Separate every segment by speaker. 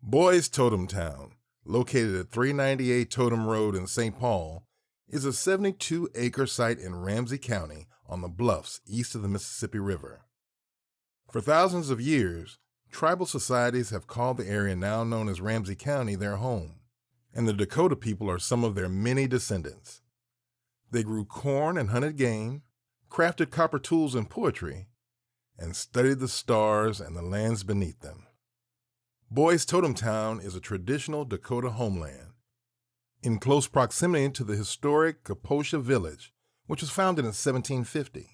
Speaker 1: Boys Totem Town, located at 398 Totem Road in St. Paul, is a 72-acre site in Ramsey County on the bluffs east of the Mississippi River. For thousands of years, tribal societies have called the area now known as Ramsey County their home, and the Dakota people are some of their many descendants. They grew corn and hunted game, crafted copper tools and poetry, and studied the stars and the lands beneath them. Boys Totem Town is a traditional Dakota homeland, in close proximity to the historic Kaposha village, which was founded in 1750.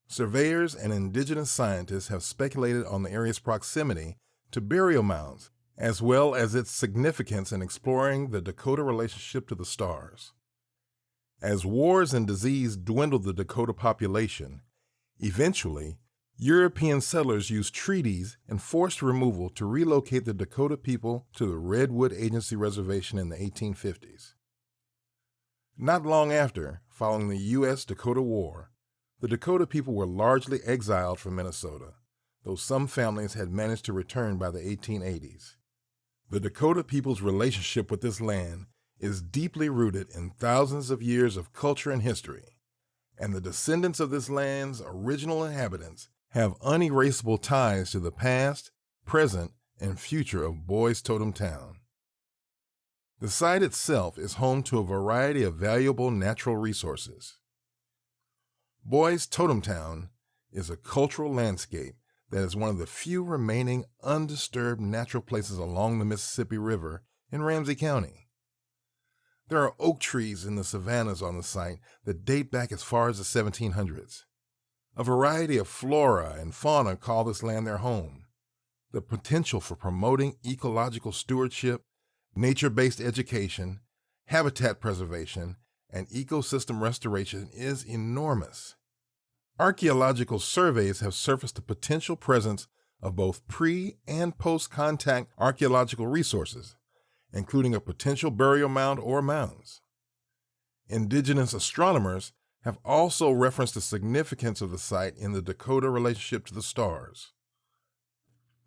Speaker 1: Surveyors and indigenous scientists have speculated on the area's proximity to burial mounds, as well as its significance in exploring the Dakota relationship to the stars. As wars and disease dwindled the Dakota population, eventually, European settlers used treaties and forced removal to relocate the Dakota people to the Redwood Agency Reservation in the 1850s. Not long after, following the U.S.-Dakota War, the Dakota people were largely exiled from Minnesota, though some families had managed to return by the 1880s. The Dakota people's relationship with this land is deeply rooted in thousands of years of culture and history, and the descendants of this land's original inhabitants have unerasable ties to the past, present, and future of Boys Totem Town. The site itself is home to a variety of valuable natural resources. Boys Totem Town is a cultural landscape that is one of the few remaining undisturbed natural places along the Mississippi River in Ramsey County. There are oak trees in the savannas on the site that date back as far as the 1700s. A variety of flora and fauna call this land their home. The potential for promoting ecological stewardship, nature-based education, habitat preservation, and ecosystem restoration is enormous. Archaeological surveys have surfaced the potential presence of both pre- and post-contact archaeological resources, including a potential burial mound or mounds. Indigenous astronomers have also referenced the significance of the site in the Dakota relationship to the stars.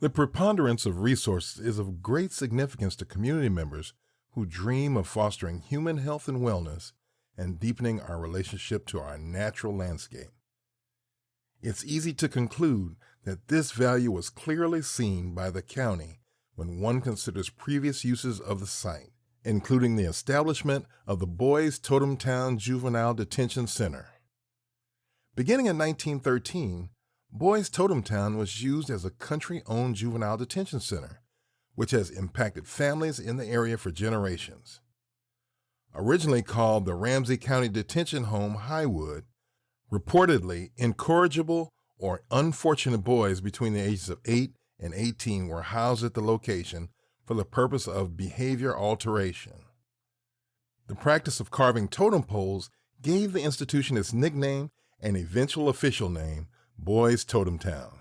Speaker 1: The preponderance of resources is of great significance to community members who dream of fostering human health and wellness and deepening our relationship to our natural landscape. It's easy to conclude that this value was clearly seen by the county when one considers previous uses of the site, including the establishment of the Boys Totem Town Juvenile Detention Center. Beginning in 1913, Boys Totem Town was used as a country-owned juvenile detention center, which has impacted families in the area for generations. Originally called the Ramsey County Detention Home Highwood, reportedly incorrigible or unfortunate boys between the ages of 8 and 18 were housed at the location for the purpose of behavior alteration. The practice of carving totem poles gave the institution its nickname and eventual official name, Boys Totem Town.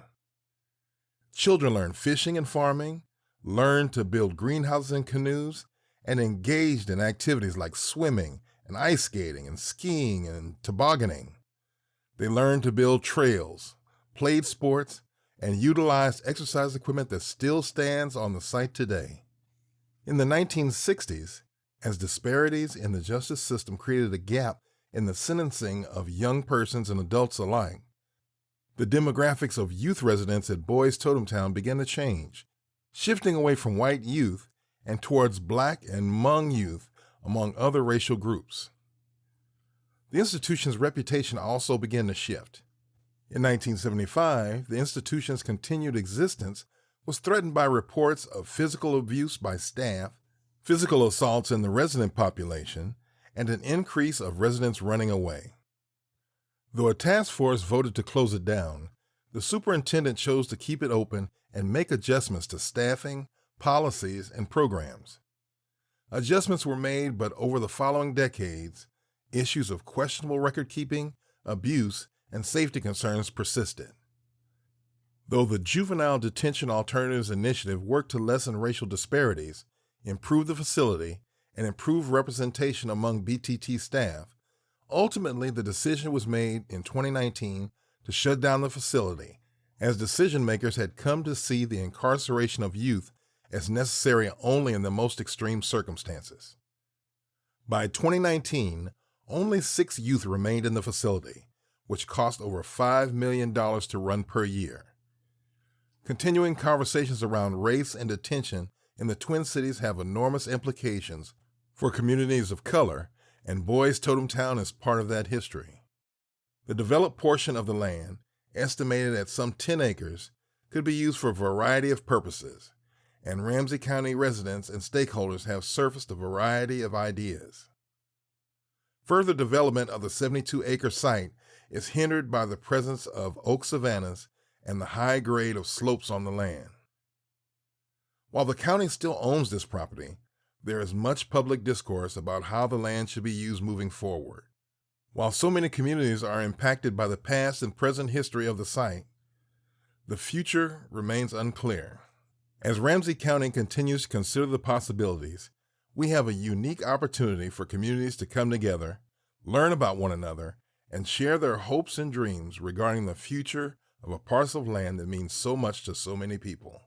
Speaker 1: Children learned fishing and farming, learned to build greenhouses and canoes, and engaged in activities like swimming and ice skating and skiing and tobogganing. They learned to build trails, played sports, and utilized exercise equipment that still stands on the site today. In the 1960s, as disparities in the justice system created a gap in the sentencing of young persons and adults alike, the demographics of youth residents at Boys Totem Town began to change, shifting away from white youth and towards Black and Hmong youth, among other racial groups. The institution's reputation also began to shift. In 1975, the institution's continued existence was threatened by reports of physical abuse by staff, physical assaults in the resident population, and an increase of residents running away. Though a task force voted to close it down, the superintendent chose to keep it open and make adjustments to staffing, policies, and programs. Adjustments were made, but over the following decades, issues of questionable record-keeping, abuse, and safety concerns persisted. Though the Juvenile Detention Alternatives Initiative worked to lessen racial disparities, improve the facility, and improve representation among BTT staff, ultimately the decision was made in 2019 to shut down the facility, as decision makers had come to see the incarceration of youth as necessary only in the most extreme circumstances. By 2019, only 6 youth remained in the facility, which cost over $5 million to run per year. Continuing conversations around race and detention in the Twin Cities have enormous implications for communities of color, and Boys Totem Town is part of that history. The developed portion of the land, estimated at some 10 acres, could be used for a variety of purposes, and Ramsey County residents and stakeholders have surfaced a variety of ideas. Further development of the 72-acre site is hindered by the presence of oak savannas and the high grade of slopes on the land. While the county still owns this property, there is much public discourse about how the land should be used moving forward. While so many communities are impacted by the past and present history of the site, the future remains unclear. As Ramsey County continues to consider the possibilities, we have a unique opportunity for communities to come together, learn about one another, and share their hopes and dreams regarding the future of a parcel of land that means so much to so many people.